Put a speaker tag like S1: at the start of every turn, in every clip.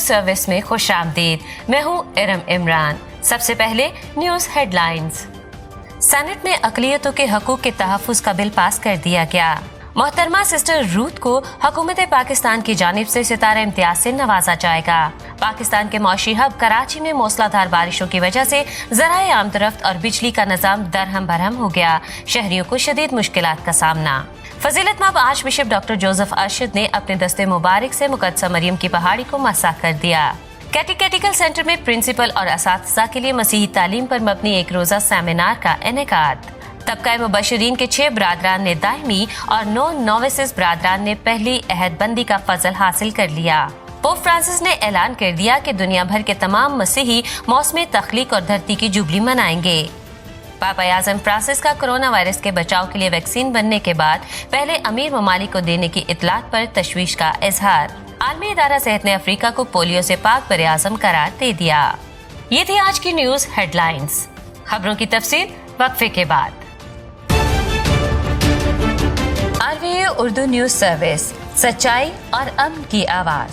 S1: News service में खुशामदीद। मैं हूं इरम इमरान। सबसे पहले न्यूज हेडलाइंस। सेनेट में अक़लियतों के हकूक़ के तहफ़्फ़ुज़ का बिल पास कर दिया गया। मोहतरमा सिस्टर रूथ को हुकूमत पाकिस्तान की जानिब से सितारा इम्तियाज से नवाजा जाएगा। पाकिस्तान के मौशी हब कराची में मूसलाधार बारिशों की वजह से ज़राए आमदरफ्त और बिजली का निज़ाम दरहम बरहम हो गया। शहरियों को शदीद मुश्किलात का सामना। फजीलतमब archbishop doctor Joseph Arshad ने अपने दस्ते मुबारक से मुक़द्दसा मरियम की पहाड़ी को मस्सा कर दिया। कैटेकेटिकल सेंटर में प्रिंसिपल और असातिज़ा के लिए मसीही तालीम पर मबनी एक रोज़ा सेमिनार का इनेकाद। तबका मुबशरीन के 6 बरादरान ने दायमी और 9 नोविसिस बरादरान ने पहली अहद बंदी का फजल हासिल कर लिया। पोप फ्रांसिस ने ऐलान कर दिया कि दुनिया भर के तमाम मसीही मौसम तख्लीक और धरती की जुबली मनाएंगे। पापा आज़म फ्रांसिस का कोरोना वायरस के बचाव के लिए वैक्सीन बनने के बाद पहले अमीर ममालिक को देने की इतलात पर तशवीश का इजहार। आलमी इदारा सेहत ने अफ्रीका को पोलियो से पाक बरे आज़म करार दे दिया। ये थी आज की न्यूज हेडलाइंस। खबरों की तफसील वक्फे के बाद। RVA उर्दू न्यूज सर्विस, सच्चाई और अमन की आवाज।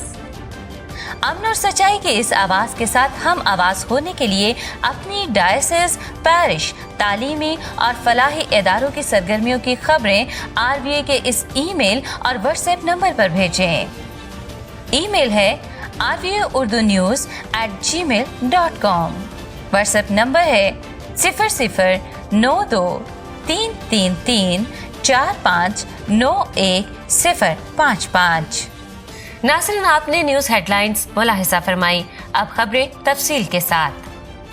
S1: अमन और सच्चाई की इस आवाज के साथ हम आवाज होने के लिए अपनी डायसेस, पैरिश, तालीमी और फलाही इदारों की सरगर्मियों की खबरें RVA के इस ईमेल और व्हाट्सएप नंबर पर भेजें। ईमेल है rvaurdunews@gmail.com। व्हाट्सएप नंबर है 009333459155। नाज़रीन, आपने न्यूज हेडलाइंस मुलाहिजा फरमाई। अब खबरें तफसील के साथ।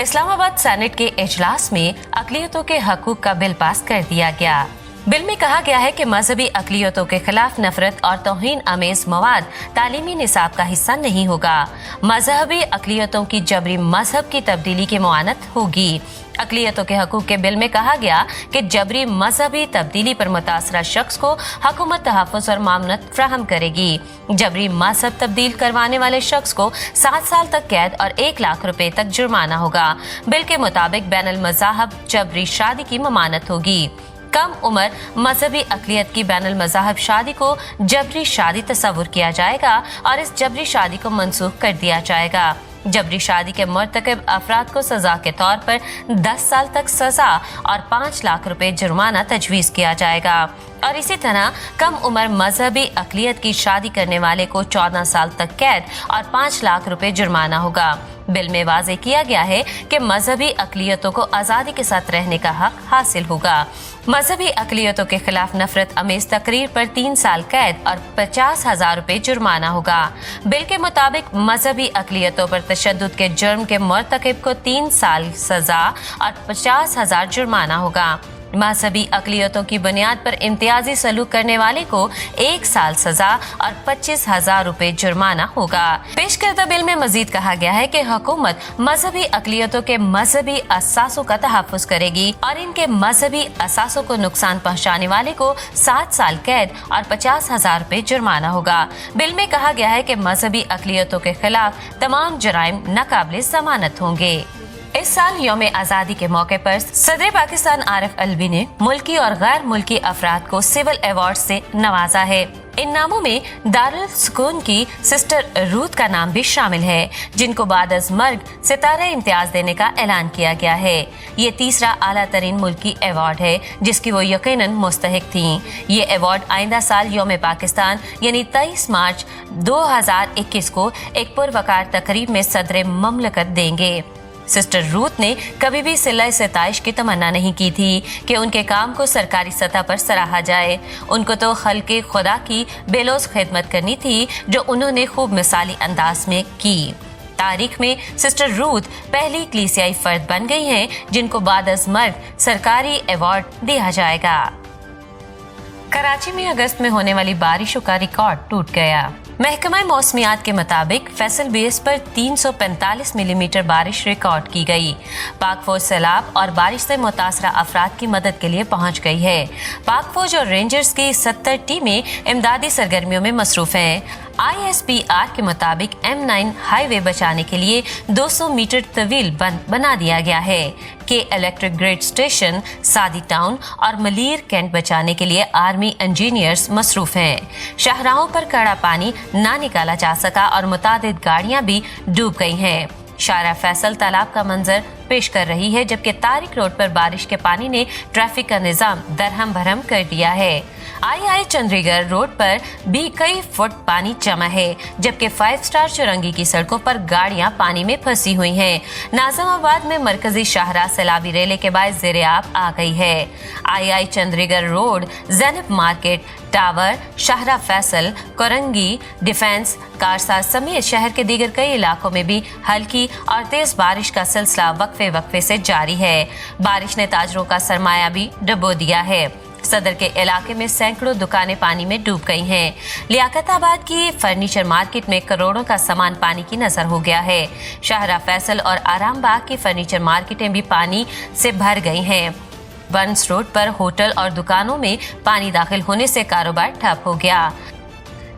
S1: इस्लामाबाद सेनेट के इजलास में अक़लियतों के हकूक़ का बिल पास कर दिया गया। बिल में कहा गया है कि मजहबी अक़लियतों के खिलाफ नफरत और तौहीन अमेज मवाद तालीमी निसाब का हिस्सा नहीं होगा। मजहबी अक़लियतों की जबरी मजहब की तब्दीली की मुआनत होगी। अक़लियतों के हकूक़ के बिल में कहा गया कि जबरी मजहबी तब्दीली पर मुतासरा शख्स को हुकूमत तहफ़्फ़ुज़ और मामनत फ्राहम करेगी। जबरी मजहब तब्दील करवाने वाले शख्स को 7 साल तक कैद और 1 लाख रुपए तक जुर्माना होगा। बिल के मुताबिक बैनुल मज़ाहब जबरी शादी की ममानत होगी। कम उम्र मजहबी अक़लियत की बैनुल मज़ाहब शादी को जबरी शादी तस्वुर किया जाएगा और इस जबरी शादी को मनसूख कर दिया जाएगा। जबरी शादी के मर्तकब अफराद को सजा के तौर पर 10 साल तक सजा और 5 लाख रुपए जुर्माना तजवीज़ किया जाएगा। और इसी तरह कम उम्र मजहबी अक़लियत की शादी करने वाले को 14 साल तक कैद और 5 लाख रुपए जुर्माना होगा। बिल में वाज़े किया गया है कि मजहबी अक़लियतों को आज़ादी के साथ रहने का हक हासिल होगा। मजहबी अक़लियतों के खिलाफ नफरत अमेज तकरीर पर 3 साल कैद और 50,000 रुपए जुर्माना होगा। बिल के मुताबिक मजहबी अक़लियतों पर तशद्दुद के जुर्म के मर्तकब को 3 साल सजा और 50,000 जुर्माना होगा। मजहबी अक़लियतों की बुनियाद पर इम्तियाजी सलूक करने वाले को 1 साल सजा और 25,000 रुपए जुर्माना होगा। पेश करदा बिल में मजीद कहा गया है कि हुकूमत मजहबी अक़लियतों के मजहबी असासों का तहफ़्फ़ुज़ करेगी और इनके मजहबी असासों को नुकसान पहुँचाने वाले को 7 साल कैद और 50,000 रुपए जुर्माना होगा। बिल में कहा गया है कि मजहबी अक़लियतों के खिलाफ तमाम जराइम नाक़ाबिल ज़मानत होंगे। इस साल यौम आज़ादी के मौके पर सदर पाकिस्तान आरिफ अलवी ने मुल्की और गैर मुल्की अफराद को सिविल अवार्ड से नवाजा है। इन नामों में दारुल सुकून की सिस्टर रूथ का नाम भी शामिल है, जिनको बाद अज़ मर्ग सितारा इम्तियाज देने का ऐलान किया गया है। ये तीसरा आला तरीन मुल्की अवार्ड है जिसकी वो यकीनन मुस्तहिक थीं। ये अवार्ड आइंदा साल यौम पाकिस्तान यानी 23 मार्च 2021 को एक पुरवकार तकरीब में सदर ममलकत देंगे। सिस्टर रूथ ने कभी भी सिला सताइश की तमन्ना नहीं की थी कि उनके काम को सरकारी सतह पर सराहा जाए। उनको तो खल्क़े खुदा की बेलौस खिदमत करनी थी जो उन्होंने खूब मिसाली अंदाज में की। तारीख में सिस्टर रूथ पहली कलीसियाई फर्द बन गई हैं जिनको बाद अज़ मर्ग सरकारी अवार्ड दिया जाएगा। कराची में अगस्त में होने वाली बारिशों का रिकॉर्ड टूट गया। महकमा मौसमियात के मुताबिक फैसल बेस पर 345 मिलीमीटर बारिश रिकॉर्ड की गई। पाक फौज सैलाब और बारिश से मुतासरा अफराद की मदद के लिए पहुंच गई है। पाक फौज और रेंजर्स की 70 टीमें इमदादी सरगर्मियों में मसरूफ हैं। ISPR के मुताबिक M9 हाईवे बचाने के लिए 200 मीटर तवील बंद बना दिया गया है कि इलेक्ट्रिक ग्रिड स्टेशन, सादी टाउन और मलीर कैंट बचाने के लिए आर्मी इंजीनियर्स मसरूफ हैं। शाहराहों पर कड़ा पानी ना निकाला जा सका और मुतादिद गाड़ियां भी डूब गई हैं। शारा फैसल तालाब का मंजर पेश कर रही है, जबकि तारिक रोड पर बारिश के पानी ने ट्रैफिक का निजाम दरहम भरम कर दिया है। आई चंडीगढ़ रोड पर भी कई फुट पानी जमा है, जबकि 5 स्टार चौरंगी की सड़कों पर गाड़ियां पानी में फंसी हुई हैं। नाज़िमाबाद में मरकजी शाहराह सैलाबी रेले के बाद ज़ेर-ए-आब आ गई है। I Chundrigar road, Zainab market, tower, Shahrah Faisal, Korangi, defence, कारसा समेत शहर के दीगर कई इलाकों में भी हल्की और तेज बारिश का सिलसिला वक्फे से जारी है। बारिश ने ताजरों का सरमाया भी डुबो दिया है। सदर के इलाके में सैकड़ों दुकानें पानी में डूब गई हैं। लियाकताबाद की फर्नीचर मार्केट में करोड़ों का सामान पानी की नजर हो गया है। शाहरा फैसल और आरामबाग की फर्नीचर मार्केटें भी पानी से भर गई हैं। बंस रोड पर होटल और दुकानों में पानी दाखिल होने से कारोबार ठप हो गया।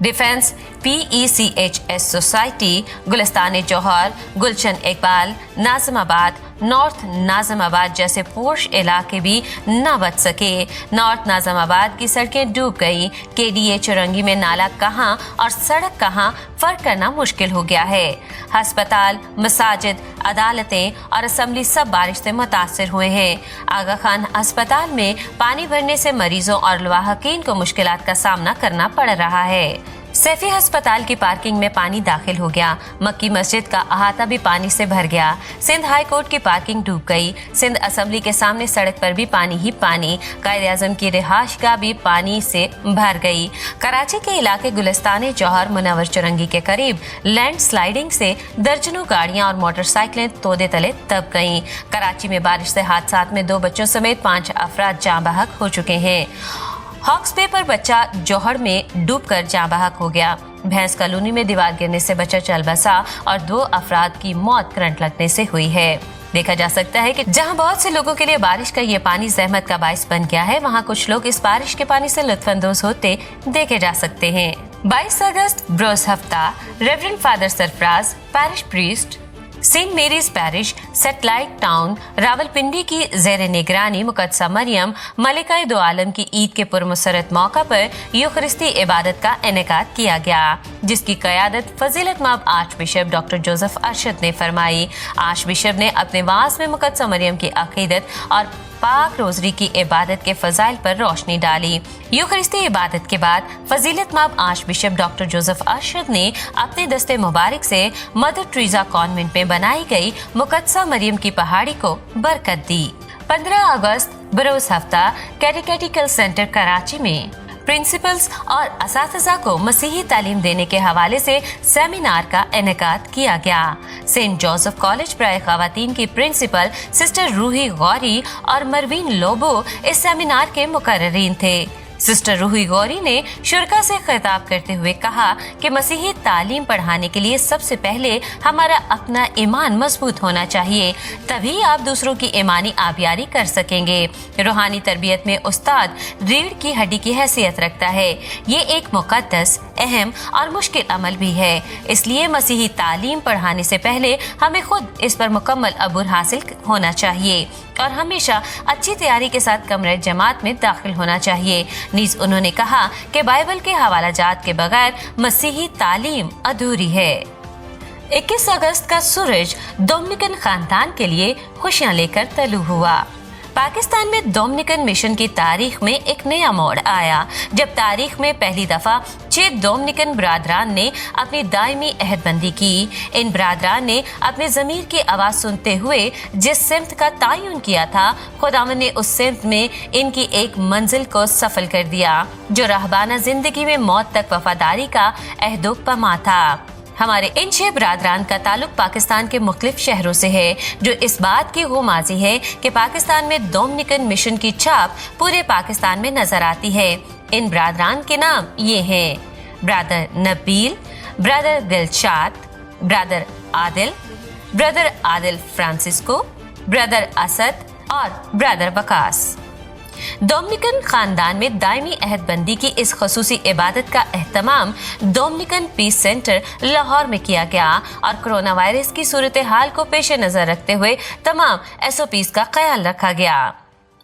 S1: डिफेंस, PECHS सोसाइटी, गुलिस्तान जौहर, गुलशन इकबाल, नाज़िमाबाद, नॉर्थ नाज़िमाबाद जैसे पोश इलाके भी न बच सके। नॉर्थ नाज़िमाबाद की सड़कें डूब गई। KDA चौरंगी में नाला कहाँ और सड़क कहाँ, फर्क करना मुश्किल हो गया है। हस्पताल, मसाजिद, अदालतें और असम्बली सब बारिश से मुतासिर हुए हैं। आगा खान अस्पताल में पानी भरने से मरीजों और लवाहकीन को मुश्किलात का सामना करना पड़ रहा है। सैफी अस्पताल की पार्किंग में पानी दाखिल हो गया। मक्की मस्जिद का अहाता भी पानी से भर गया। सिंध हाई कोर्ट की पार्किंग डूब गई। सिंध असेंबली के सामने सड़क पर भी पानी ही पानी। कायद-ए-आज़म की रिहाइशगाह भी पानी से भर गई। कराची के इलाके गुलिस्तान जौहर, मुनव्वर चौरंगी के करीब लैंड स्लाइडिंग से दर्जनों गाड़ियां और मोटरसाइकिलें तोदे तले दब गईं। कराची में बारिश से हादसात में 2 बच्चों समेत 5 अफराद जाँ बहक हो चुके हैं। हॉक्स बे पर बच्चा जौहर में डूबकर जाँ बहक हो गया। भैंस कॉलोनी में दीवार गिरने से बच्चा चल बसा और 2 अफराद की मौत करंट लगने से हुई है। देखा जा सकता है कि जहां बहुत से लोगों के लिए बारिश का ये पानी ज़हमत का बाइस बन गया है, वहां कुछ लोग इस बारिश के पानी से लुत्फानंदोज होते देखे जा सकते हैं। 22 अगस्त ब्रोज हफ्ता, reverend father Sarfaraz, parish priest, saint Mary's parish, satellite town, Rawalpindi की ज़ेर निगरानी मुक़द्दसा मरियम मलिका दो आलम की ईद के पुरमसरत मौका पर यूखरिस्ती इबादत का इनेकाद किया गया, जिसकी क़यादत फजीलतमाब archbishop doctor Joseph Arshad ने फरमाई। आर्च बिशप ने अपने वास में मुक़द्दसा मरियम की अक़ीदत और पाक रोजरी की इबादत के फजाइल पर रोशनी डाली। यूखरिस्ती इबादत के बाद फजीलतमाब archbishop doctor Joseph Arshad ने अपने दस्ते मुबारक से मदर ट्रीजा कॉन्वेंट में बनाई गई मुक़द्दसा मरियम की पहाड़ी को बरकत दी। 15 अगस्त बरोज हफ्ता, कैटेकेटिकल सेंटर कराची में प्रिंसिपल्स और असातिज़ा को मसीही तालीम देने के हवाले से सेमिनार का इनेकाद किया गया। सेंट जोसेफ कॉलेज प्राय ख़वातीन की प्रिंसिपल सिस्टर रूही गौरी और मरवीन लोबो इस सेमिनार के मुकर्रिरीन थे। सिस्टर रूही गौरी ने शुरका से खिताब करते हुए कहा कि मसीही तालीम पढ़ाने के लिए सबसे पहले हमारा अपना ईमान मजबूत होना चाहिए, तभी आप दूसरों की ईमानी आबियारी कर सकेंगे। रूहानी तरबियत में उस्ताद रीढ़ की हड्डी की हैसियत रखता है। ये एक मुकद्दस, अहम और मुश्किल अमल भी है, इसलिए मसीही तालीम पढ़ाने से पहले हमें खुद इस पर मुकम्मल अबूर हासिल होना चाहिए और हमेशा अच्छी तैयारी के साथ कमरे जमात में दाखिल होना चाहिए। नीज उन्होंने कहा कि बाइबल के हवाला जात के बगैर मसीही तालीम अधूरी है। 21 अगस्त का सूरज डोमिनिकन खानदान के लिए खुशियां लेकर तलू हुआ। पाकिस्तान में डोमिनिकन मिशन की तारीख में एक नया मोड़ आया, जब तारीख में पहली दफा 6 डोमिनिकन बरादरान ने अपनी दायमी अहदबंदी की। इन बरादरान ने अपने ज़मीर की आवाज़ सुनते हुए जिस सिमत का तयन किया था, खुदावंद ने उस सिमत में इनकी एक मंजिल को सफल कर दिया, जो रहबाना जिंदगी में मौत तक वफादारी का अहदो पमा था। हमारे इन 6 बरादरान का ताल्लुक पाकिस्तान के मुख्तलिफ शहरों से है, जो इस बात की गुमाजी है कि पाकिस्तान में डोमिनिकन मिशन की छाप पूरे पाकिस्तान में नजर आती है। इन बरादरान के नाम ये हैं: brother Nabeel, brother Dilshad, brother Adil Francisco, brother Asad और ब्रदर वकास। डोमिनिकन खानदान में दायमी अहदबंदी की इस खसूसी इबादत का एहतमाम डोमिनिकन पीस सेंटर लाहौर में किया गया और कोरोना वायरस की सूरत हाल को पेश नजर रखते हुए तमाम SOPs का ख्याल रखा गया।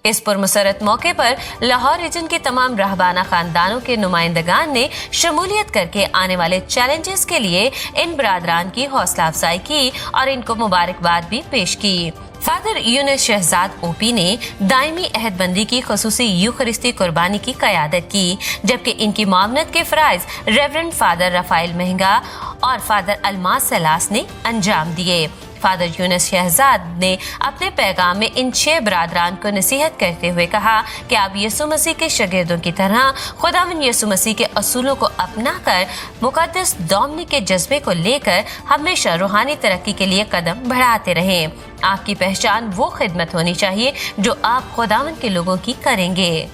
S1: इस पुरमसरत मौके पर लाहौर रीजन के तमाम रहबाना खानदानों के नुमाइंदगान ने शमूलियत करके आने वाले चैलेंजेस के लिए इन बरादरान की हौसला अफजाई की और इनको मुबारकबाद भी पेश की। फादर यूनुस शहजाद OP ने दायमी अहदबंदी की खसूसी यूखरिस्ती कुर्बानी की क़यादत की, जबकि इनकी मामनत के फ़राइज़ रेवरेंड फादर रफ़ाइल महंगा और फादर अलमास सलास ने अंजाम दिए। फादर यूनुस शहजाद ने अपने पैगाम में इन 6 बरादरान को नसीहत करते हुए कहा कि आप यीशु मसीह के शागिर्दों की तरह खुदावंद यीशु मसीह के असूलों को अपनाकर मुकद्दस डोमिनिक के जज्बे को लेकर हमेशा रूहानी तरक्की के लिए कदम बढ़ाते रहें। आपकी पहचान वो खिदमत होनी चाहिए जो आप खुदावंद के लोगों की करेंगे।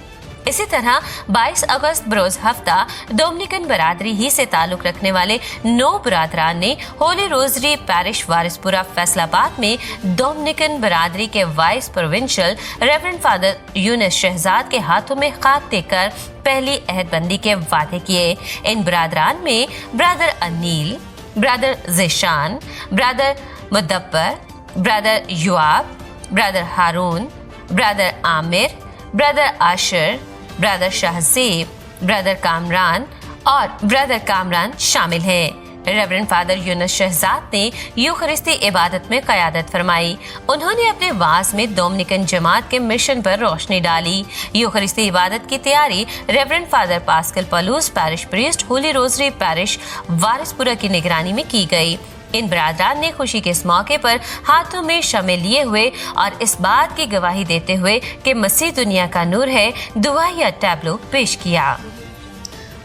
S1: इसी तरह 22 अगस्त बरोज हफ्ता डोमिनिकन बरादरी ही से ताल्लुक रखने वाले 9 बरादरान ने holy rosary parish Warispura Faisalabad में डोमिनिकन बरादरी के vice provincial reverend father Younus Shahzad के हाथों में खाक देकर पहली अहदबंदी के वादे किए। इन बरादरान में brother Anil, brother Zeeshan, brother Mudabbir, brother Yuab, brother Haroon, brother Aamir, brother Ashar, brother Shahzeb, brother Kamran और ब्रदर कामरान शामिल हैं। रेवरेंड फादर यूनुस शहजाद ने यूखरिस्ती इबादत में क़यादत फरमाई। उन्होंने अपने वाज में डोमिनिकन जमात के मिशन पर रोशनी डाली। यूखरिस्ती इबादत की तैयारी reverend father pascal Palus parish priest Holi rosary parish Warispura की निगरानी में की गई। इन बरादरान ने खुशी के इस मौके पर हाथों में शमे लिए हुए और इस बात की गवाही देते हुए कि मसीह दुनिया का नूर है, दुआया टैब्लो पेश किया।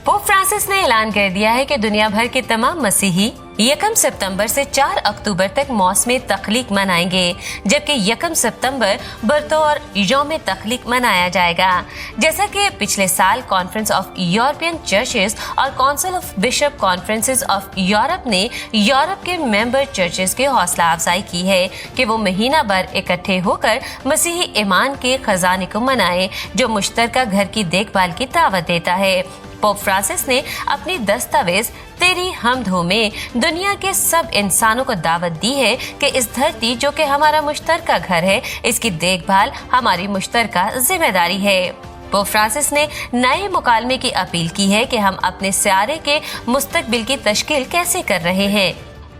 S1: पोप फ्रांसिस ने ऐलान कर दिया है कि दुनिया भर के तमाम मसीही 1 सितंबर से 4 अक्टूबर तक मौसम तख्लीक मनाएंगे, जबकि 1 सितंबर बतौर यौम तख्लीक मनाया जाएगा। जैसा कि पिछले साल कॉन्फ्रेंस ऑफ यूरोपियन चर्चेस और council of bishop conferences of Europe ने यूरोप के मेंबर चर्चेस की हौसला अफजाई की है कि वो महीना भर इकट्ठे होकर मसीही ईमान के खजाने को मनाएं, जो मुश्तरका घर की देखभाल की दावत देता है। पोप फ्रांसिस ने अपनी दस्तावेज तेरी हमद हो में दुनिया के सब इंसानों को दावत दी है कि इस धरती जो कि हमारा मुश्तरका घर है, इसकी देखभाल हमारी मुश्तरका जिम्मेदारी है। पोप फ्रांसिस ने नए मुकालमे की अपील की है कि हम अपने सियारे के मुस्तकबिल की तश्कील कैसे कर रहे हैं।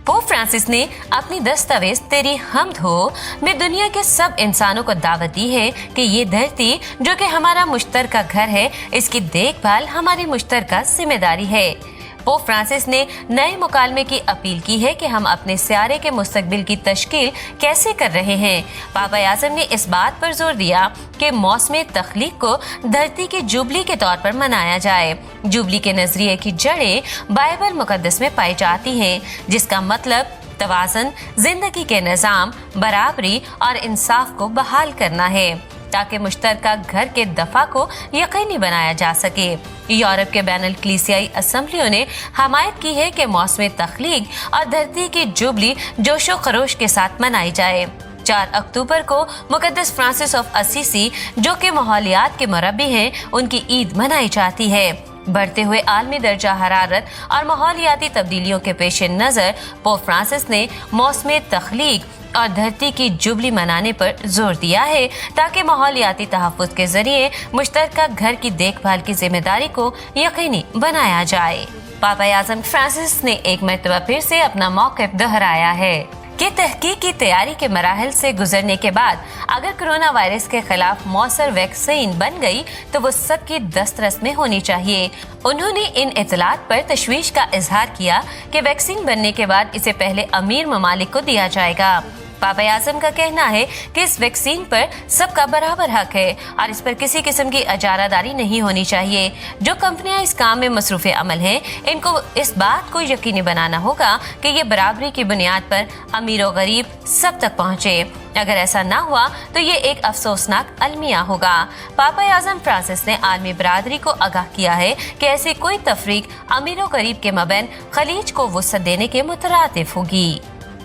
S1: पोप फ्रांसिस ने अपनी दस्तावेज तेरी हमद हो में दुनिया के सब इंसानों को दावत दी है कि ये धरती जो कि हमारा मुश्तरका घर है, इसकी देखभाल हमारी मुश्तरका जिम्मेदारी है। पोप फ्रांसिस ने नए मुकालमे की अपील की है कि हम अपने सियारे के मुस्तकबिल की तश्कील कैसे कर रहे हैं। पापा आज़म ने इस बात पर जोर दिया कि मौसम तख्लीक को धरती के जुबली के तौर पर मनाया जाए। जुबली के नजरिए की जड़ें बाइबल मुकद्दस में पाई जाती हैं, जिसका मतलब तवाज़न, जिंदगी के निज़ाम, बराबरी और इंसाफ को बहाल करना है ताकि मुश्तरका घर के दफा को यकीनी बनाया जा सके। यूरोप के बैनुल कलीसियाई असेंबलियों ने हमायत की है कि मौसम तख्लीक और धरती की जुबली जोशो खरोश के साथ मनाई जाए। 4 अक्टूबर को मुकद्दस फ्रांसिस ऑफ असीसी, जो कि माहौलियात के मुरब्बी हैं, उनकी ईद मनाई जाती है। बढ़ते हुए आलमी दर्जा हरारत और माहौलियाती तब्दीलियों के पेश नज़र पोप फ्रांसिस ने मौसम तख्लीक और धरती की जुबली मनाने पर जोर दिया है ताकि माहौलियाती तहफ़्फ़ुज़ के जरिए मुश्तरका घर की देखभाल की जिम्मेदारी को यकीनी बनाया जाए। पापा आज़म फ्रांसिस ने एक मरतबा फिर से अपना मौक़िफ़ दोहराया है कि तहकीक की तैयारी के मराहल से गुजरने के बाद अगर कोरोना वायरस के खिलाफ मौसर वैक्सीन बन गई तो वो सबकी दस्तरस में होनी चाहिए। उन्होंने इन इतलात पर तशवीश का इजहार किया कि वैक्सीन बनने के बाद इसे पहले अमीर ममालिक को दिया जाएगा। पापा आज़म का कहना है कि इस वैक्सीन पर सबका बराबर हक है और इस पर किसी किस्म की अजारादारी नहीं होनी चाहिए। जो कंपनियां इस काम में मसरूफ़ अमल हैं, इनको इस बात को यकीनी बनाना होगा कि ये बराबरी की बुनियाद पर अमीर और गरीब सब तक पहुँचे। अगर ऐसा ना हुआ तो ये एक अफसोसनाक अलमिया होगा। पापा आज़म फ्रांसिस ने आलमी बरादरी को आगाह किया है कि ऐसी कोई तफरीक अमीर और गरीब के मबैन खलीज को वुसअत देने के मुतरादिफ होगी।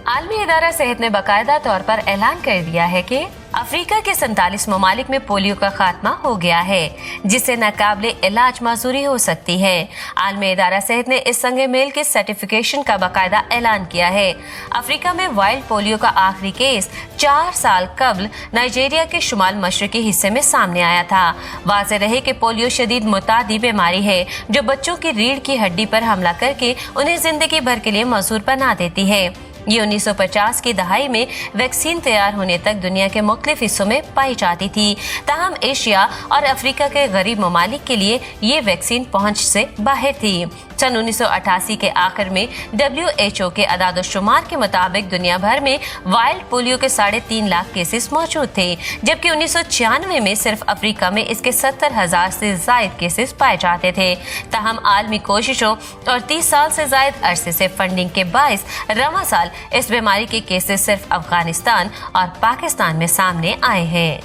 S1: आलमी इदारा सेहत ने बाकायदा तौर पर ऐलान कर दिया है कि अफ्रीका के 47 ममालिक में पोलियो का खात्मा हो गया है, जिससे नाकाबिले इलाज माजूरी हो सकती है। आलमी इदारा सेहत ने इस संगे मेल के सर्टिफिकेशन का बाकायदा ऐलान किया है। अफ्रीका में वाइल्ड पोलियो का आखिरी केस 4 साल कबल नाइजीरिया के शुमाल मशरकी हिस्से में सामने आया था। वाज़ेह रहे कि पोलियो शदीद मुतादी बीमारी है जो बच्चों की रीढ़ की हड्डी पर हमला करके उन्हें जिंदगी भर के लिए मजबूर बना देती है। ये 1950 की दहाई में वैक्सीन तैयार होने तक दुनिया के मुख्तलिफ हिस्सों में पाई जाती थी। ताहम एशिया और अफ्रीका के गरीब ममालिक के लिए ये वैक्सीन पहुंच से बाहर थी। सन 1988 के आखिर में WHO के अदाद-ओ-शुमार के मुताबिक दुनिया भर में वाइल्ड पोलियो के 3.5 लाख केसेस मौजूद थे, जबकि 1996 में सिर्फ अफ्रीका में इसके 70,000 से जायद केसेस पाए जाते थे। ताहम आलमी कोशिशों और 30 साल से जायद अरसे से फंडिंग के बाइस रवां साल इस बीमारी के केसेस सिर्फ अफगानिस्तान और पाकिस्तान में सामने आए हैं।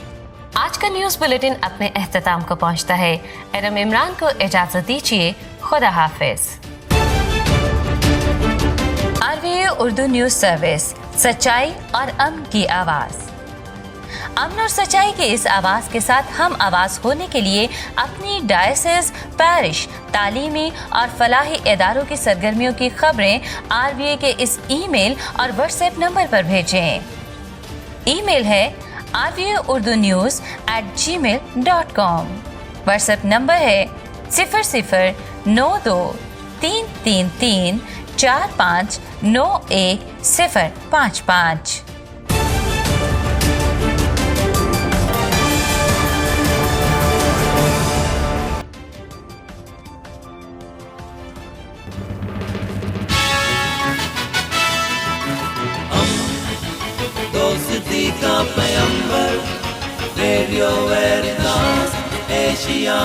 S1: आज का न्यूज़ बुलेटिन अपने एख्तिताम को पहुंचता है। एरम इमरान को इजाजत दीजिए। खुदा हाफिज। RVA उर्दू न्यूज़ सर्विस, सच्चाई और अमन की आवाज़। अमन और सच्चाई की इस आवाज़ के साथ हम आवाज़ होने के लिए अपनी डायसेस, पैरिश, तालीमी और फलाही इदारों की सरगर्मियों की खबरें RVA के इस ईमेल और व्हाट्सएप नंबर पर भेजें। ईमेल है rvaurdunews@gmail.com। व्हाट्सएप नंबर है 009333459155।
S2: दोस्ती का पैगंबर, रेडियो वेरितास एशिया।